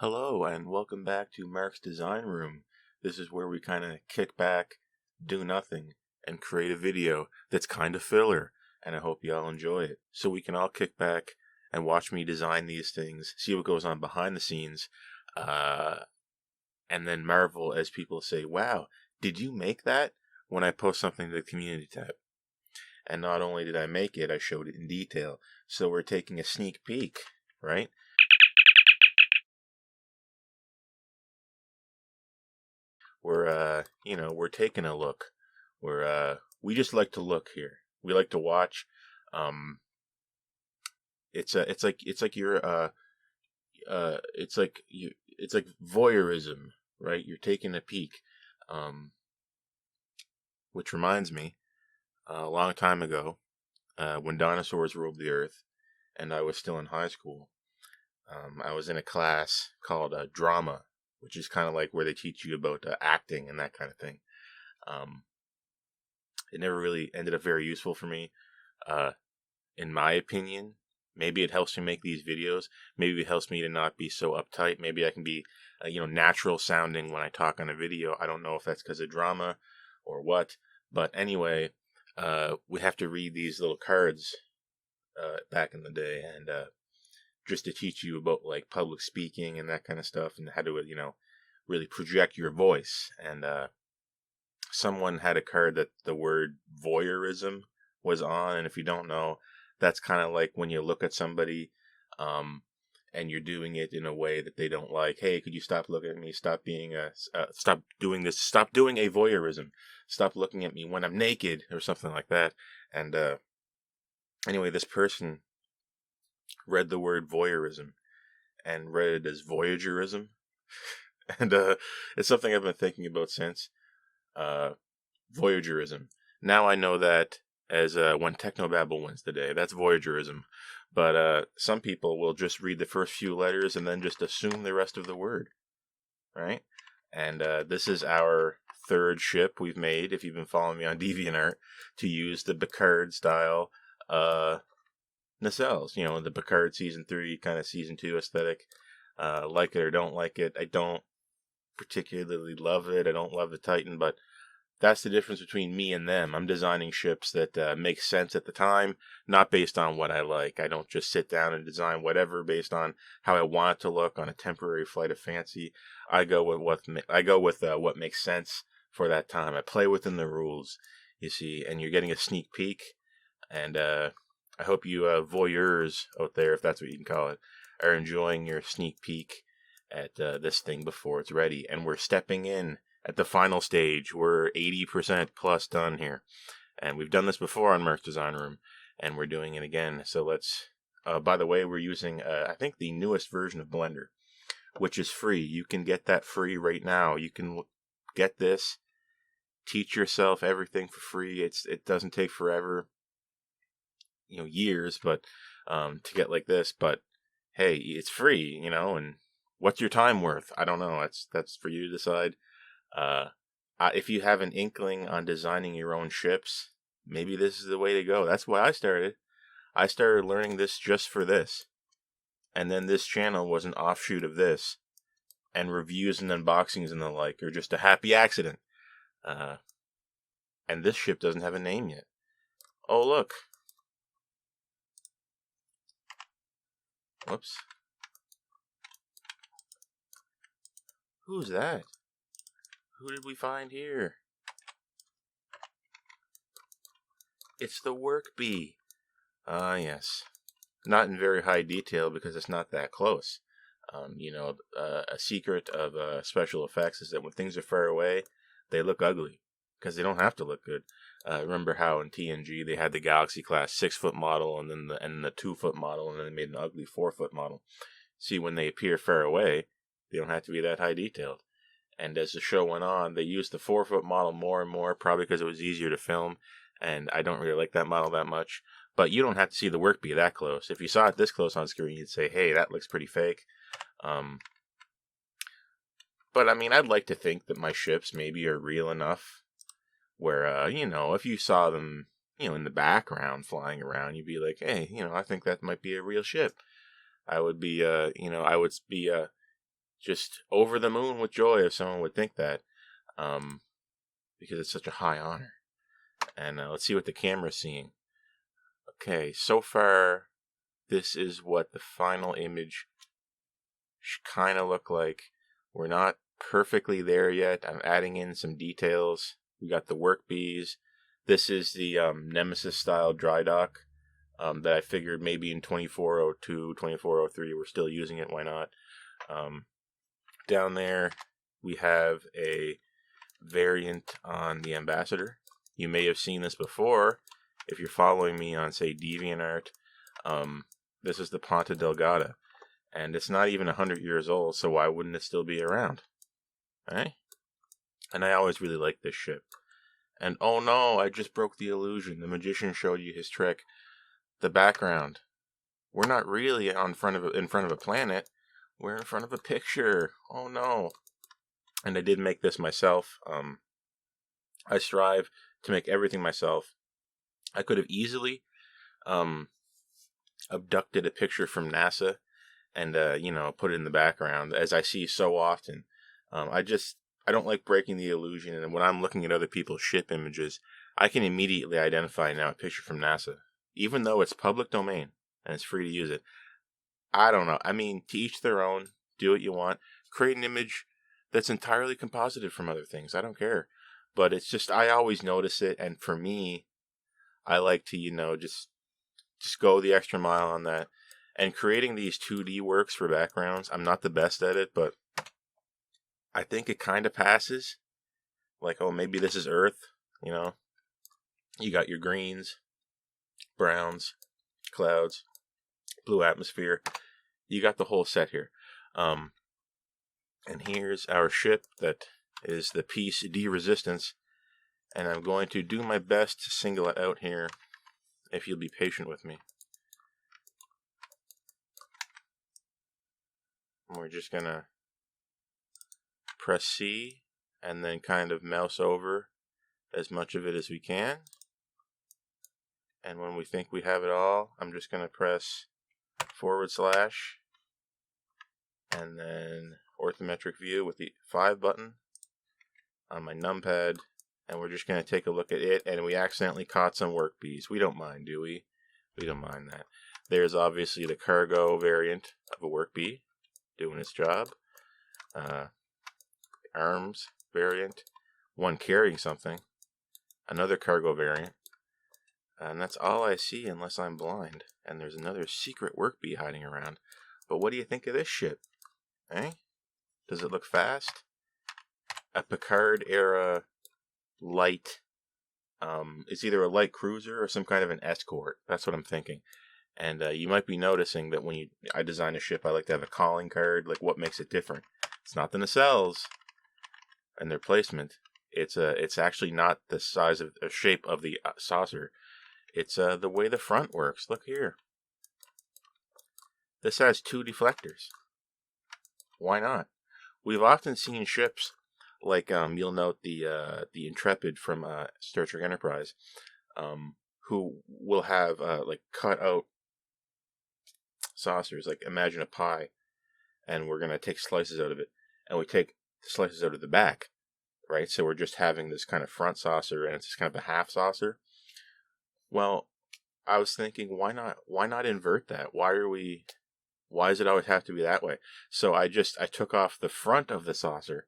Hello, and welcome back to Mark's Design Room. This is where we kind of kick back, do nothing, and create a video that's kind of filler, and I hope y'all enjoy it. So we can all kick back and watch me design these things, see what goes on behind the scenes, and then marvel as people say, wow, did you make that? When I post something to the community tab. And not only did I make it, I showed it in detail. So we're taking a sneak peek, right? We're taking a look. We just like to look here. We like to watch. Um, it's like voyeurism, right? You're taking a peek. Um, which reminds me, a long time ago, when dinosaurs roamed the earth, and I was still in high school, I was in a class called drama, which is kind of like where they teach you about acting and that kind of thing. Um, it never really ended up very useful for me. In my opinion, maybe it helps me make these videos. Maybe it helps me to not be so uptight. Maybe I can be, natural sounding when I talk on a video. I don't know if that's because of drama or what. But anyway, we have to read these little cards back in the day, and just to teach you about like public speaking and that kind of stuff, and how to, really project your voice. And someone had a card that the word voyeurism was on, and if you don't know, that's kind of like when you look at somebody, and you're doing it in a way that they don't like. Hey, could you stop looking at me? Stop being stop doing this. Stop doing a voyeurism. Stop looking at me when I'm naked, or something like that. And anyway, this person read the word voyeurism and read it as Voyagerism, and it's something I've been thinking about since. Voyagerism. Now I know that as when Technobabble wins the day. That's Voyagerism. But some people will just read the first few letters and then just assume the rest of the word, right? And this is our third ship we've made, if you've been following me on DeviantArt, to use the Picard style nacelles. You know, the Picard Season 3, kind of Season 2 aesthetic. Like it or don't like it. I don't particularly love it. I don't love the Titan, but that's the difference between me and them. I'm designing ships that make sense at the time, not based on what I like. I don't just sit down and design whatever based on how I want it to look on a temporary flight of fancy. I go with what makes sense for that time. I play within the rules, you see, and you're getting a sneak peek. And I hope you voyeurs out there, if that's what you can call it, are enjoying your sneak peek at this thing before it's ready. And we're stepping in at the final stage. We're 80% plus done here. And we've done this before on Merc Design Room, and we're doing it again. So let's, by the way, we're using, I think, the newest version of Blender, which is free. You can get that free right now. You can get this, teach yourself everything for free. It doesn't take forever, years, but to get like this. But hey, it's free, and what's your time worth? I don't know. That's for you to decide. If you have an inkling on designing your own ships, maybe this is the way to go. That's why I started. I started learning this just for this. And then this channel was an offshoot of this. And reviews and unboxings and the like are just a happy accident. And this ship doesn't have a name yet. Oh, look. Whoops. Who's that? Who did we find here? It's the work bee. Ah, yes. Not in very high detail because it's not that close. A secret of special effects is that when things are far away, they look ugly because they don't have to look good. Remember how in TNG they had the Galaxy class 6-foot model and then the 2-foot model, and then they made an ugly 4-foot model. See, when they appear far away, they don't have to be that high detailed. And as the show went on, they used the 4-foot model more and more, probably because it was easier to film. And I don't really like that model that much. But you don't have to see the work be that close. If you saw it this close on screen, you'd say, hey, that looks pretty fake. But I mean, I'd like to think that my ships maybe are real enough where, if you saw them, in the background flying around, you'd be like, hey, I think that might be a real ship. I would be just over the moon with joy if someone would think that, because it's such a high honor. And let's see what the camera's seeing. Okay, so far, this is what the final image should kind of look like. We're not perfectly there yet. I'm adding in some details. We got the work bees. This is the Nemesis style dry dock that I figured maybe in 2402, 2403 we're still using it. Why not? Down there we have a variant on the Ambassador. You may have seen this before if you're following me on, say, DeviantArt. This is the Ponta Delgada, and it's not even 100 years old, so why wouldn't it still be around? Eh? And I always really liked this ship. And oh no, I just broke the illusion. The magician showed you his trick. The background. We're not really in front of a planet. We're in front of a picture. Oh no. And I did make this myself. I strive to make everything myself. I could have easily abducted a picture from NASA and put it in the background, as I see so often. I don't like breaking the illusion, and when I'm looking at other people's ship images, I can immediately identify now a picture from NASA, even though it's public domain and it's free to use it. I don't know. I mean, to each their own. Do what you want. Create an image that's entirely composited from other things. I don't care. But it's just, I always notice it, and for me, I like to, just go the extra mile on that. And creating these 2D works for backgrounds, I'm not the best at it, but I think it kind of passes. Like, oh, maybe this is Earth, You got your greens, browns, clouds, blue atmosphere. You got the whole set here. And here's our ship that is the piece D Resistance. And I'm going to do my best to single it out here, if you'll be patient with me. We're just going to press C and then kind of mouse over as much of it as we can. And when we think we have it all, I'm just going to press / and then orthometric view with the 5 button on my numpad. And we're just going to take a look at it, and we accidentally caught some work bees. We don't mind, do we? We don't mind that. There's obviously the cargo variant of a work bee doing its job. Arms variant, one carrying something, another cargo variant, and that's all I see unless I'm blind. And there's another secret work bee hiding around. But what do you think of this ship? Eh? Does it look fast? A Picard era light. It's either a light cruiser or some kind of an escort. That's what I'm thinking. And you might be noticing that when I design a ship, I like to have a calling card. Like, what makes it different? It's not the nacelles and their placement. It's actually not the size of the shape of the saucer. It's the way the front works. Look here. This has 2 deflectors. Why not? We've often seen ships like you'll note the Intrepid from Star Trek Enterprise, who will have like cut out saucers. Like, imagine a pie, and we're gonna take slices out of it, and we take the slices out of the back, right? So we're just having this kind of front saucer, and it's just kind of a half saucer. Well, I was thinking, why not invert that? Why does it always have to be that way? So I took off the front of the saucer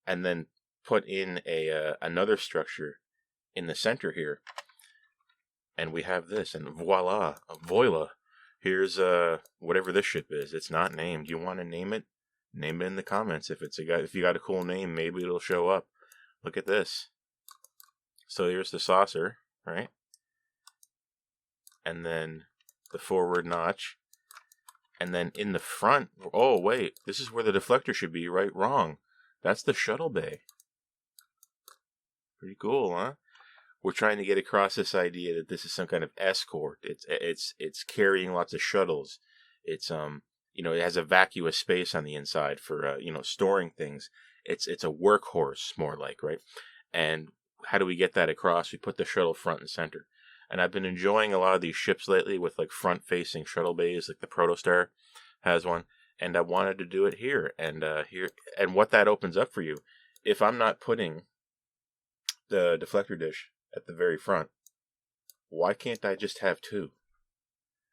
and then put in another structure in the center here. And we have this, and voila, here's whatever this ship is. It's not named. You want to name it? Name it in the comments. If you got a cool name, maybe it'll show up. Look at this. So here's the saucer, right? And then the forward notch. And then in the front, oh wait, this is where the deflector should be, right? Wrong. That's the shuttle bay. Pretty cool, huh? We're trying to get across this idea that this is some kind of escort. It's carrying lots of shuttles. It's it has a vacuous space on the inside for storing things. It's a workhorse, more like, right? And how do we get that across? We put the shuttle front and center. And I've been enjoying a lot of these ships lately with like front-facing shuttle bays, like the Protostar has one. and I wanted to do it here. And and what that opens up for you, if I'm not putting the deflector dish at the very front, why can't I just have two?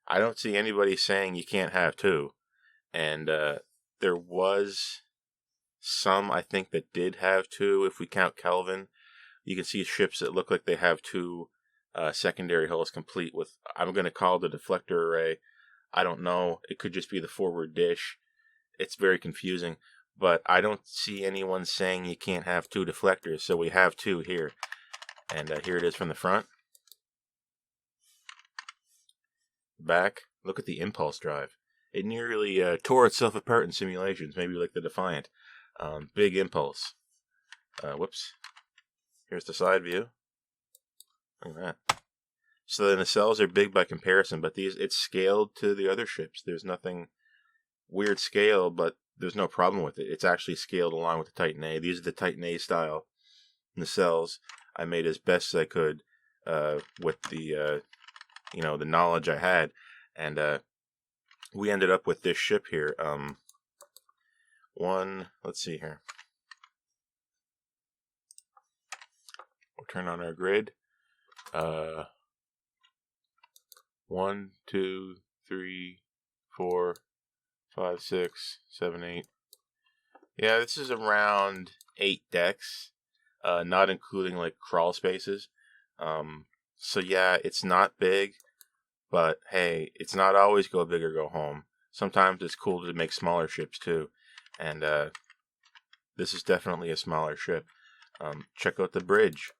I don't see anybody saying you can't have two. And there was some, I think, that did have two. If we count Kelvin, you can see ships that look like they have two secondary hulls complete with, I'm going to call the deflector array. I don't know. It could just be the forward dish. It's very confusing. But I don't see anyone saying you can't have two deflectors. So we have two here. And here it is from the front. Back. Look at the impulse drive. It nearly tore itself apart in simulations, maybe like the Defiant. Big impulse. Whoops. Here's the side view. Look at that. So the nacelles are big by comparison, but it's scaled to the other ships. There's nothing weird scale, but there's no problem with it. It's actually scaled along with the Titan A. These are the Titan A style nacelles I made as best as I could with the the knowledge I had, and we ended up with this ship here. Let's see here. We'll turn on our grid. 1, 2, 3, 4, 5, 6, 7, 8. Yeah, this is around 8 decks, not including like crawl spaces. So yeah, it's not big, but hey, it's not always go big or go home. Sometimes it's cool to make smaller ships too, and this is definitely a smaller ship. Check out the bridge.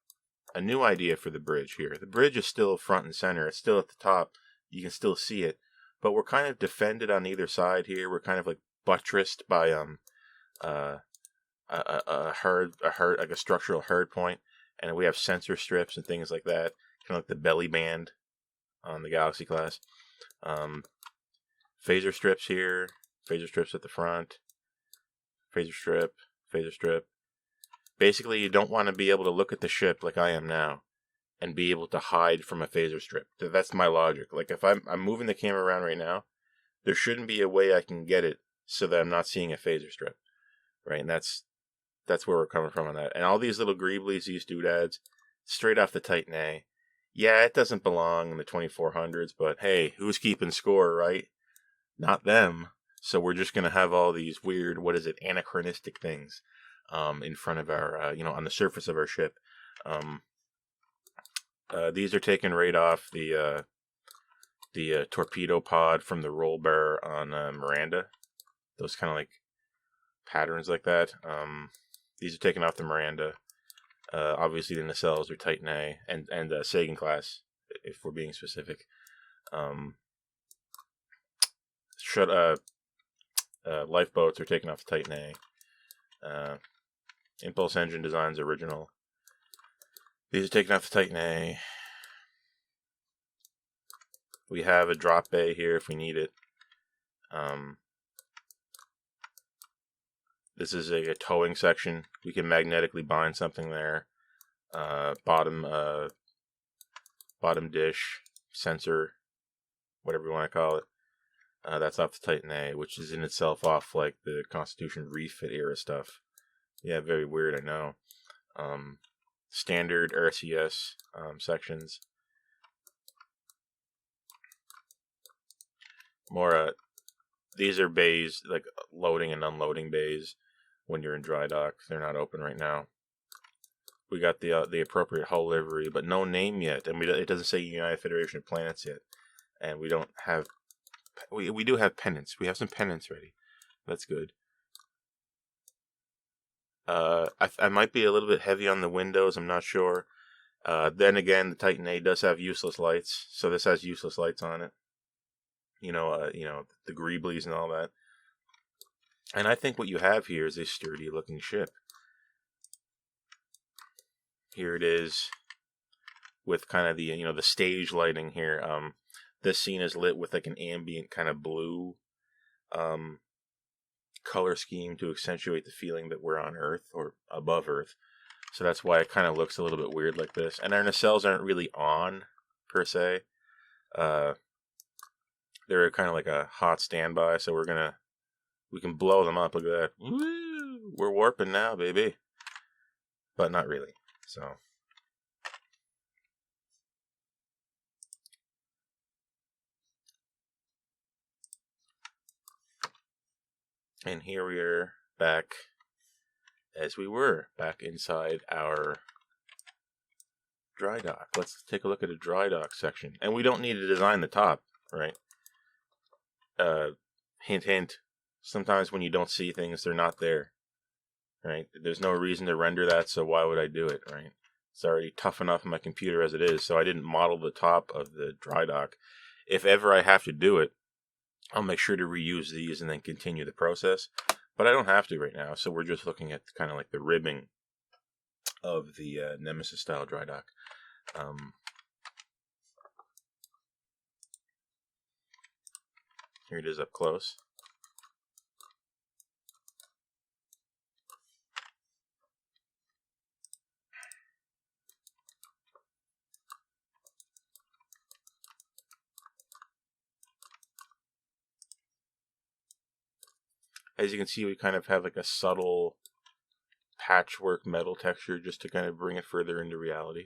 A new idea for the bridge here. The bridge is still front and center. It's still at the top. You can still see it, but we're kind of defended on either side here. We're kind of like buttressed by a structural hard point, and we have sensor strips and things like that, kind of like the belly band on the Galaxy class. Phaser strips here, phaser strips at the front, phaser strip. Basically, you don't want to be able to look at the ship like I am now and be able to hide from a phaser strip. That's my logic. Like if I'm moving the camera around right now, there shouldn't be a way I can get it so that I'm not seeing a phaser strip, right? And that's where we're coming from on that. And all these little greeblies, these doodads, straight off the Titan A. Yeah, it doesn't belong in the 2400s, but hey, who's keeping score, right? Not them. So we're just going to have all these weird, anachronistic things in front of our, on the surface of our ship. These are taken right off the torpedo pod from the roll bar on Miranda. Those kind of like patterns like that. These are taken off the Miranda. Obviously, the nacelles are Titan A and Sagan class, if we're being specific. Lifeboats are taken off the Titan A. Impulse engine designs original. These are taken off the Titan A. We have a drop bay here if we need it. This is a towing section. We can magnetically bind something there. Bottom dish, sensor, whatever you want to call it. That's off the Titan A, which is in itself off like the Constitution refit era stuff. Yeah, very weird, I know. Standard RCS sections. These are bays, like loading and unloading bays when you're in dry dock. They're not open right now. We got the appropriate hull livery, but no name yet, and it doesn't say United Federation of Planets yet, and we don't have. We do have pennants. We have some pennants ready. That's good. I might be a little bit heavy on the windows. I'm not sure. Then again, the Titan A does have useless lights, so this has useless lights on it. The greeblies and all that. And I think what you have here is a sturdy-looking ship. Here it is, with kind of the stage lighting here. This scene is lit with like an ambient kind of blue color scheme to accentuate the feeling that we're on Earth or above Earth. So that's why it kind of looks a little bit weird like this. And our nacelles aren't really on, per se. They're kind of like a hot standby, so we're going to We can blow them up. Look at that. Woo! We're warping now, baby. But not really. So. And here we are back as we were, back inside our dry dock. Let's take a look at the dry dock section. And we don't need to design the top, right? Hint, hint. Sometimes when you don't see things, they're not there, right? There's no reason to render that, so why would I do it, right? It's already tough enough on my computer as it is, so I didn't model the top of the dry dock. If ever I have to do it, I'll make sure to reuse these and then continue the process. But I don't have to right now, so we're just looking at kind of like the ribbing of the Nemesis-style dry dock. Here it is up close. As you can see, we kind of have like a subtle patchwork metal texture just to kind of bring it further into reality.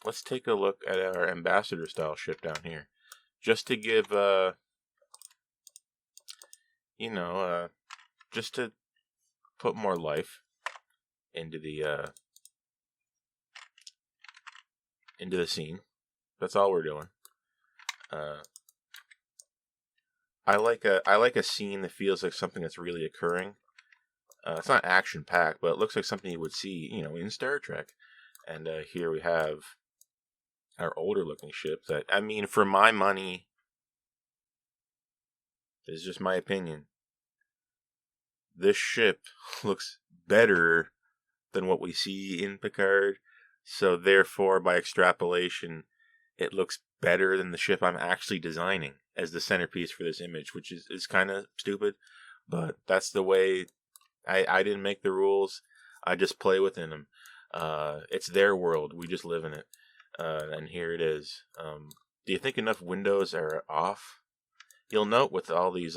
Let's take a look at our ambassador style ship down here, just to give, just to put more life into the scene. That's all we're doing. I like a scene that feels like something that's really occurring. It's not action packed, but it looks like something you would see, in Star Trek. And here we have our older looking ship that, I mean, for my money, this is just my opinion, this ship looks better than what we see in Picard. So therefore, by extrapolation, it looks better than the ship I'm actually designing as the centerpiece for this image, which is kind of stupid. But that's the way. I didn't make the rules. I just play within them. It's their world. We just live in it. And here it is. Do you think enough windows are off? You'll note with all these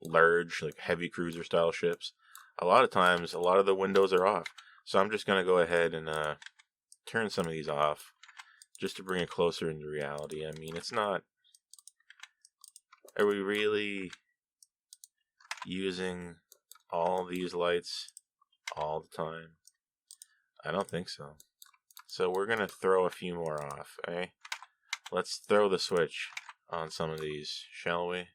large, heavy cruiser style ships, a lot of times, a lot of the windows are off. So I'm just going to go ahead and turn some of these off just to bring it closer into reality. I mean, it's not... Are we really using all these lights all the time? I don't think so. So we're going to throw a few more off, eh? Let's throw the switch on some of these, shall we?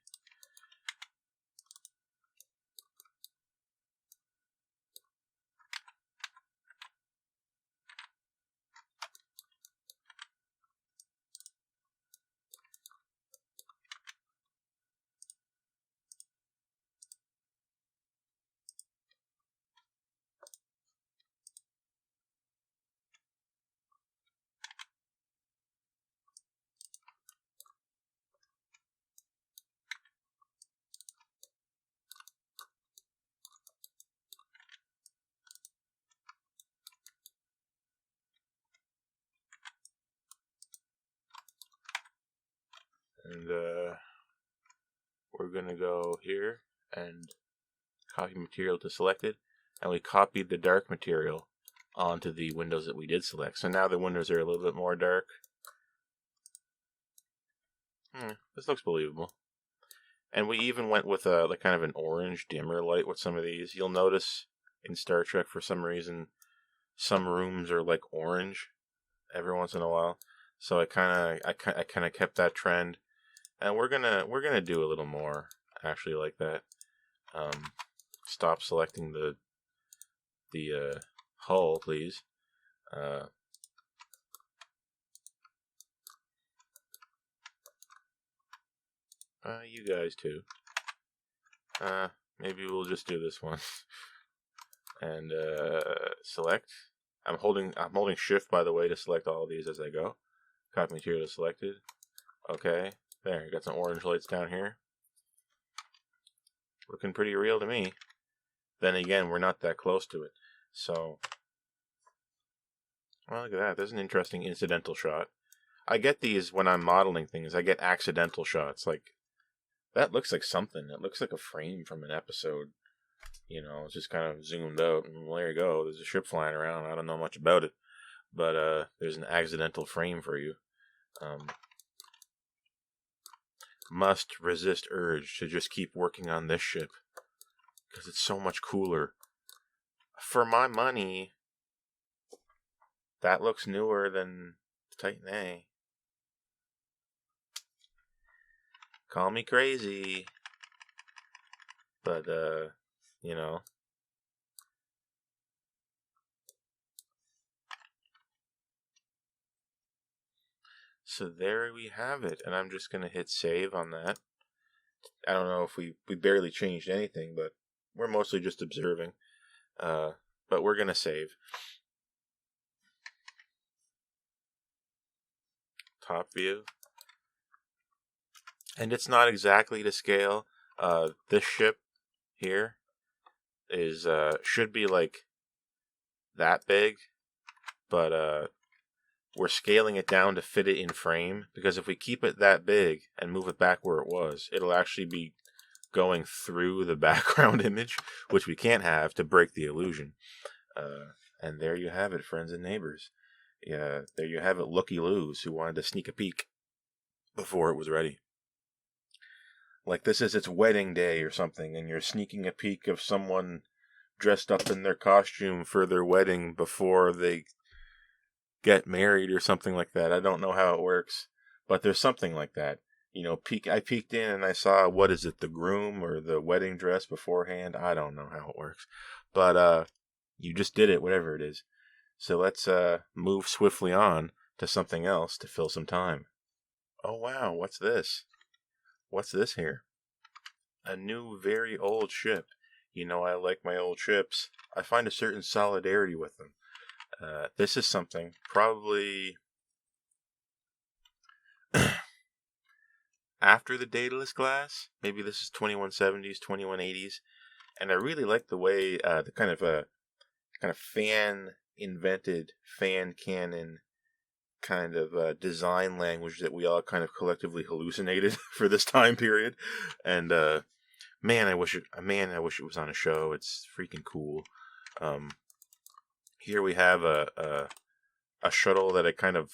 And we're going to go here and copy material to selected. And we copied the dark material onto the windows that we did select. So now the windows are a little bit more dark. This looks believable. And we even went with a kind of an orange dimmer light with some of these. You'll notice in Star Trek, for some reason, some rooms are like orange every once in a while. So I kind of kept that trend, and we're gonna do a little more actually like that. Stop selecting the hull, please. You guys too. Maybe we'll just do this one. And select. I'm holding shift, by the way, to select all of these as I go. Copy material selected. Okay. There, got some orange lights down here. Looking pretty real to me. Then again, we're not that close to it. So Well, look at that. There's an interesting incidental shot. I get these when I'm modeling things. I get accidental shots. Like, that looks like something. It looks like a frame from an episode. You know, it's just kind of zoomed out. And well, there you go. There's a ship flying around. I don't know much about it. But there's an accidental frame for you. Must resist urge to just keep working on this ship. Because it's so much cooler. For my money, that looks newer than Titan A. Call me crazy. But, you know. So there we have it. And I'm just going to hit save on that. I don't know if we barely changed anything, but we're mostly just observing. But we're going to save. Top view. And it's not exactly to scale. This ship here is should be like that big, but we're scaling it down to fit it in frame, because if we keep it that big and move it back where it was, it'll actually be going through the background image, which we can't have to break the illusion. And there you have it, friends and neighbors. Yeah, there you have it, looky-loos who wanted to sneak a peek before it was ready. Like this is its wedding day or something, and you're sneaking a peek of someone dressed up in their costume for their wedding before they get married or something like that. I don't know how it works, but there's something like that. You know, I peeked in and I saw, what is it, the groom or the wedding dress beforehand? I don't know how it works. But you just did it, whatever it is. So let's move swiftly on to something else to fill some time. Oh wow, what's this? What's this here? A new, very old ship. You know, I like my old ships. I find a certain solidarity with them. This is something probably after the Daedalus class. Maybe this is 2170s, 2180s. And I really like the way the kind of fan-invented, fan-canon kind of design language that we all kind of collectively hallucinated for this time period. And man, I wish it was on a show. It's freaking cool. Here we have a shuttle that I kind of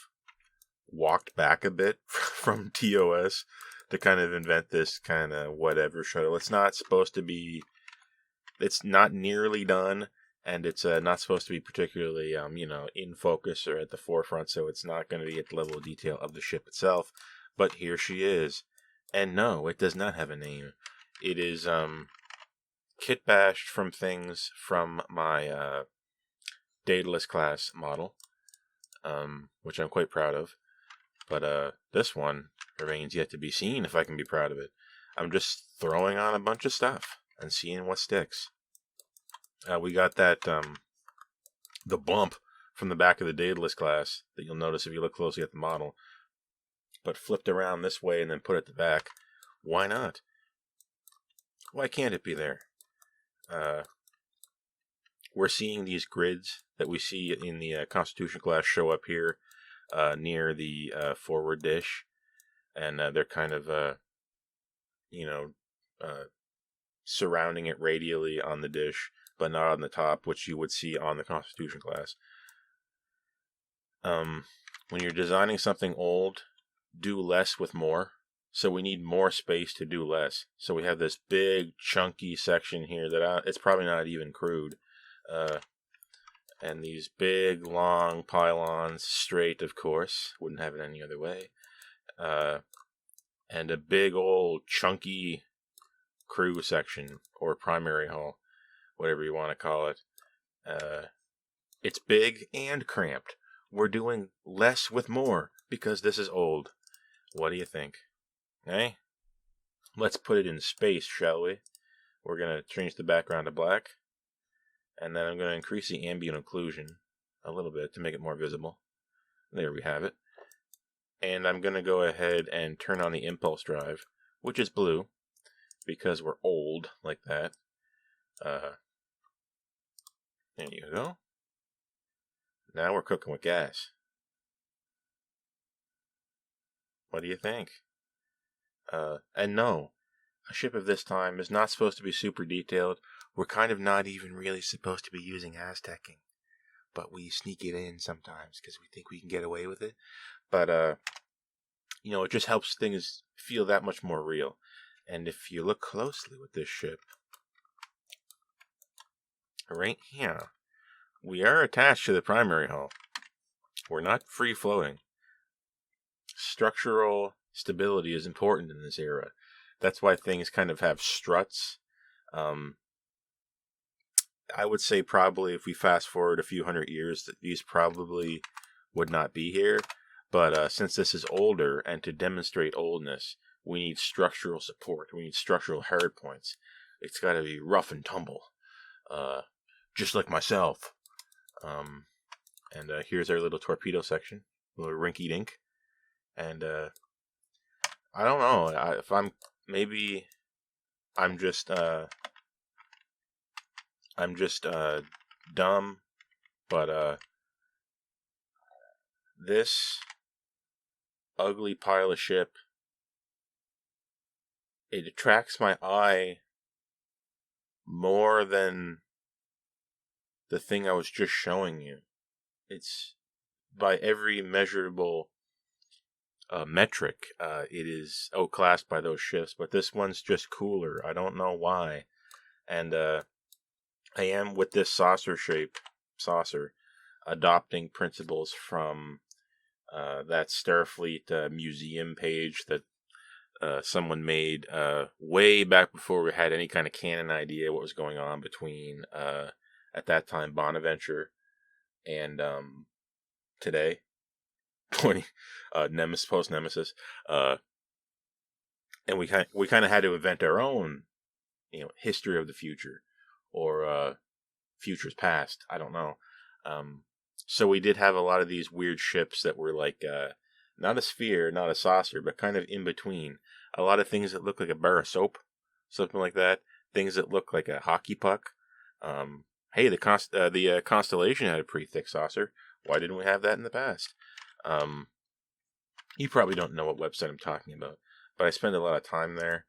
walked back a bit from TOS to kind of invent this kind of whatever shuttle. It's not supposed to be. It's not nearly done. And it's not supposed to be particularly, in focus or at the forefront, so it's not going to be at the level of detail of the ship itself. But here she is. And no, it does not have a name. It is kit bashed from things from my Daedalus class model, which I'm quite proud of. But this one remains yet to be seen if I can be proud of it. I'm just throwing on a bunch of stuff and seeing what sticks. We got that, the bump from the back of the Daedalus class that you'll notice if you look closely at the model, but flipped around this way and then put at the back. Why not? Why can't it be there? We're seeing these grids that we see in the Constitution class show up here near the forward dish, and they're kind of, surrounding it radially on the dish, but not on the top, which you would see on the Constitution class. When you're designing something old, do less with more. So we need more space to do less. So we have this big, chunky section here that it's probably not even crude. And these big, long pylons, straight, of course. Wouldn't have it any other way. And a big old, chunky crew section, or primary hull, whatever you want to call it. It's big and cramped. We're doing less with more because this is old. What do you think? Eh? Let's put it in space, shall we? We're going to change the background to black. And then I'm going to increase the ambient occlusion a little bit to make it more visible. There we have it. And I'm going to go ahead and turn on the impulse drive, which is blue, because we're old like that. There you go. Now we're cooking with gas. What do you think? And no, a ship of this time is not supposed to be super detailed. We're kind of not even really supposed to be using Aztecing, but we sneak it in sometimes because we think we can get away with it. But it just helps things feel that much more real. And if you look closely with this ship, right here, we are attached to the primary hull. We're not free floating. Structural stability is important in this era. That's why things kind of have struts. I would say probably if we fast forward a few hundred years, that these probably would not be here. But since this is older, and to demonstrate oldness, we need structural support. We need structural hard points. It's got to be rough and tumble, just like myself. And here's our little torpedo section, little rinky dink. And I don't know if I'm just dumb, but this ugly pile of ship, it attracts my eye more than the thing I was just showing you. It's by every measurable metric, it is outclassed by those ships, but this one's just cooler. I don't know why. And I am, with this saucer, adopting principles from that Starfleet museum page that someone made way back before we had any kind of canon idea what was going on between, at that time, Bonaventure and today. Nemesis, post Nemesis, and we kind of had to invent our own, history of the future, or futures past. I don't know. So we did have a lot of these weird ships that were like not a sphere, not a saucer, but kind of in between. A lot of things that look like a bar of soap, something like that. Things that look like a hockey puck. Hey, the Constellation had a pretty thick saucer. Why didn't we have that in the past? You probably don't know what website I'm talking about, but I spend a lot of time there,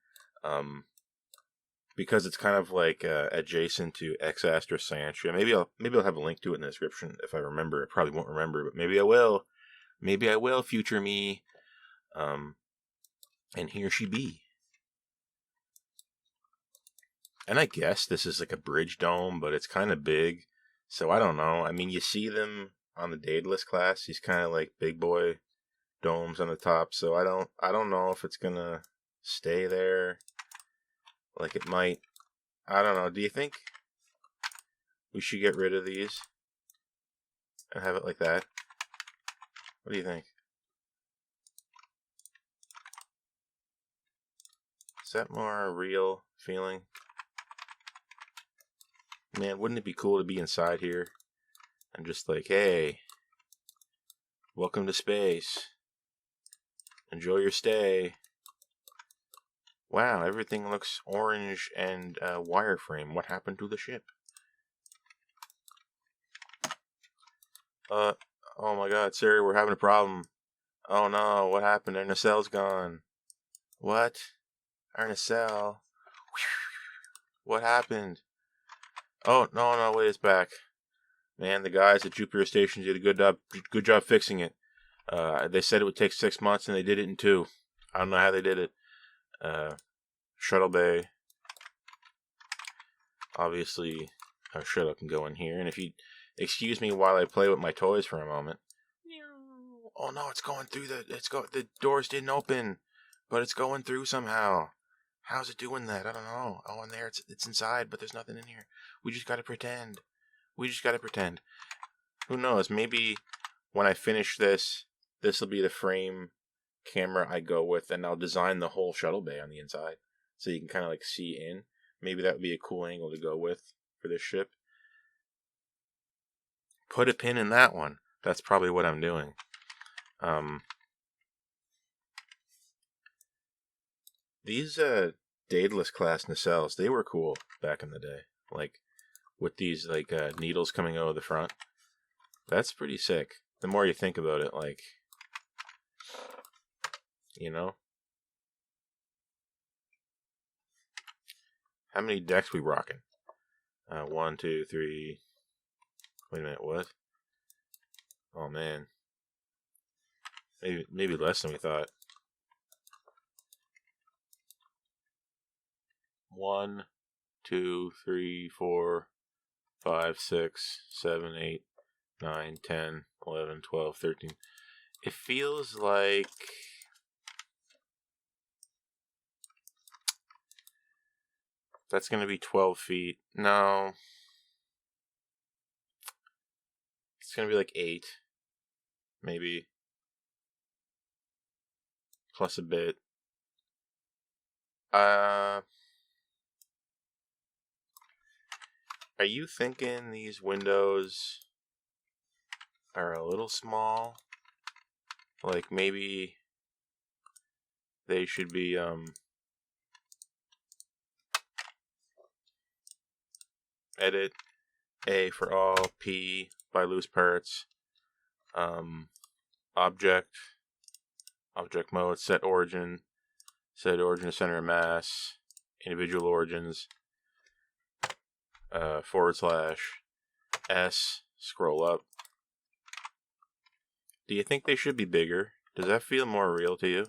because it's kind of like adjacent to X-Astra Scientia. Maybe I'll have a link to it in the description if I remember. I probably won't remember, but maybe I will. Maybe I will, future me. And here she be. And I guess this is like a bridge dome, but it's kind of big, so I don't know. I mean, you see them on the Daedalus class. He's kind of like big boy domes on the top, so I don't know if it's gonna stay there like it might. I don't know. Do you think we should get rid of these and have it like that? What do you think? Is that more a real feeling? Man, wouldn't it be cool to be inside here and just like, hey, welcome to space. Enjoy your stay. Wow, everything looks orange and wireframe. What happened to the ship? Oh my god, sir, we're having a problem. Oh no, what happened? Our nacelle's gone. What? Our nacelle? What happened? Oh, no, wait, it's back. Man, the guys at Jupiter Station did a good job fixing it. They said it would take 6 months, and they did it in 2. I don't know how they did it. Shuttle bay. Obviously, our shuttle can go in here. And if you excuse me while I play with my toys for a moment. Oh no, it's going through the doors didn't open, but it's going through somehow. How's it doing that? I don't know. Oh, in there, it's inside, but there's nothing in here. We just gotta pretend. Who knows? Maybe when I finish this will be the frame camera I go with, and I'll design the whole shuttle bay on the inside, so you can kind of like see in. Maybe that would be a cool angle to go with for this ship. Put a pin in that one. That's probably what I'm doing. These Daedalus class nacelles, they were cool back in the day. Like with these like needles coming out of the front. That's pretty sick. The more you think about it, like, you know? How many decks we rocking? 1, 2, 3. Wait a minute, what? Oh man. Maybe less than we thought. 1, 2, 3, 4, 5, 6, 7, 8, 9, 10, 11, 12, 13. It feels like that's going to be 12 feet. No. It's going to be like 8. Maybe. Plus a bit. Are you thinking these windows are a little small? Like maybe they should be edit A for all, P by loose parts, object mode, set origin to center of mass, individual origins, / S, scroll up. Do you think they should be bigger? Does that feel more real to you?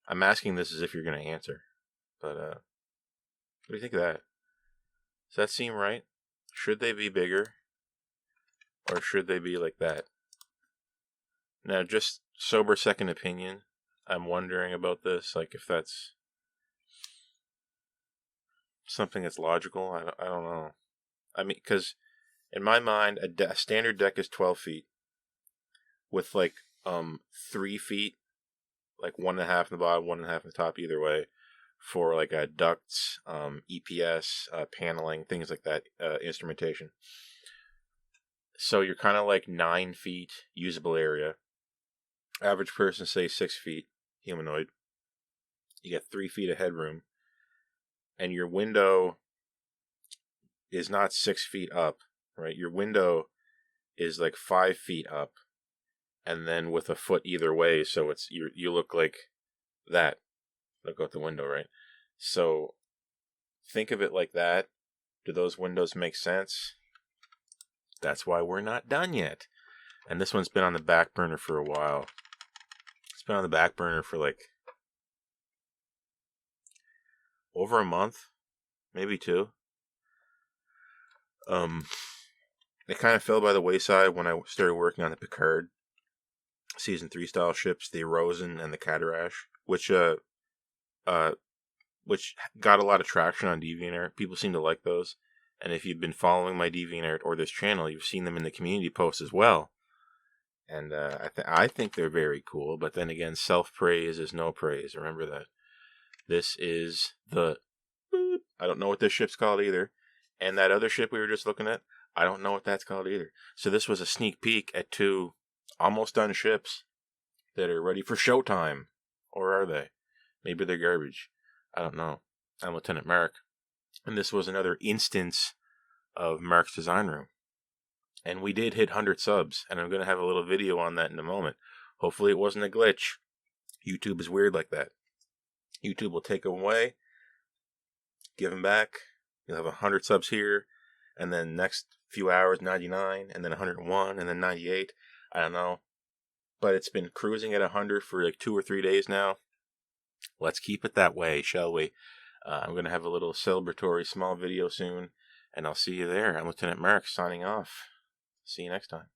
I'm asking this as if you're going to answer. But, what do you think of that? Does that seem right? Should they be bigger? Or should they be like that? Now, just sober second opinion. I'm wondering about this. Like, if that's something that's logical. I don't know. I mean, because in my mind, a standard deck is 12 feet. With like 3 feet, like 1.5 in the bottom, 1.5 in the top, either way, for like ducts, EPS, paneling, things like that, instrumentation. So you're kind of like 9 feet usable area. Average person, say 6 feet, humanoid. You get 3 feet of headroom, and your window is not 6 feet up, right? Your window is like 5 feet up. And then with a foot either way, so it's you look like that. Look out the window, right? So think of it like that. Do those windows make sense? That's why we're not done yet. And this one's been on the back burner for a while. It's been on the back burner for like over a month, maybe 2. It kind of fell by the wayside when I started working on the Picard Season 3 style ships, the Rosen and the Cadarash, which got a lot of traction on DeviantArt. People seem to like those. And if you've been following my DeviantArt or this channel, you've seen them in the community posts as well. And I think they're very cool. But then again, self-praise is no praise. Remember that. This is the... I don't know what this ship's called either. And that other ship we were just looking at, I don't know what that's called either. So this was a sneak peek at 2 almost done ships that are ready for showtime. Or are they? Maybe they're garbage. I don't know. I'm Lieutenant Mark. And this was another instance of Mark's Design Room. And we did hit 100 subs. And I'm going to have a little video on that in a moment. Hopefully it wasn't a glitch. YouTube is weird like that. YouTube will take them away. Give them back. You'll have 100 subs here. And then next few hours, 99. And then 101. And then 98. I don't know. But it's been cruising at 100 for like 2 or 3 days now. Let's keep it that way, shall we? I'm going to have a little celebratory small video soon. And I'll see you there. I'm Lieutenant Mark signing off. See you next time.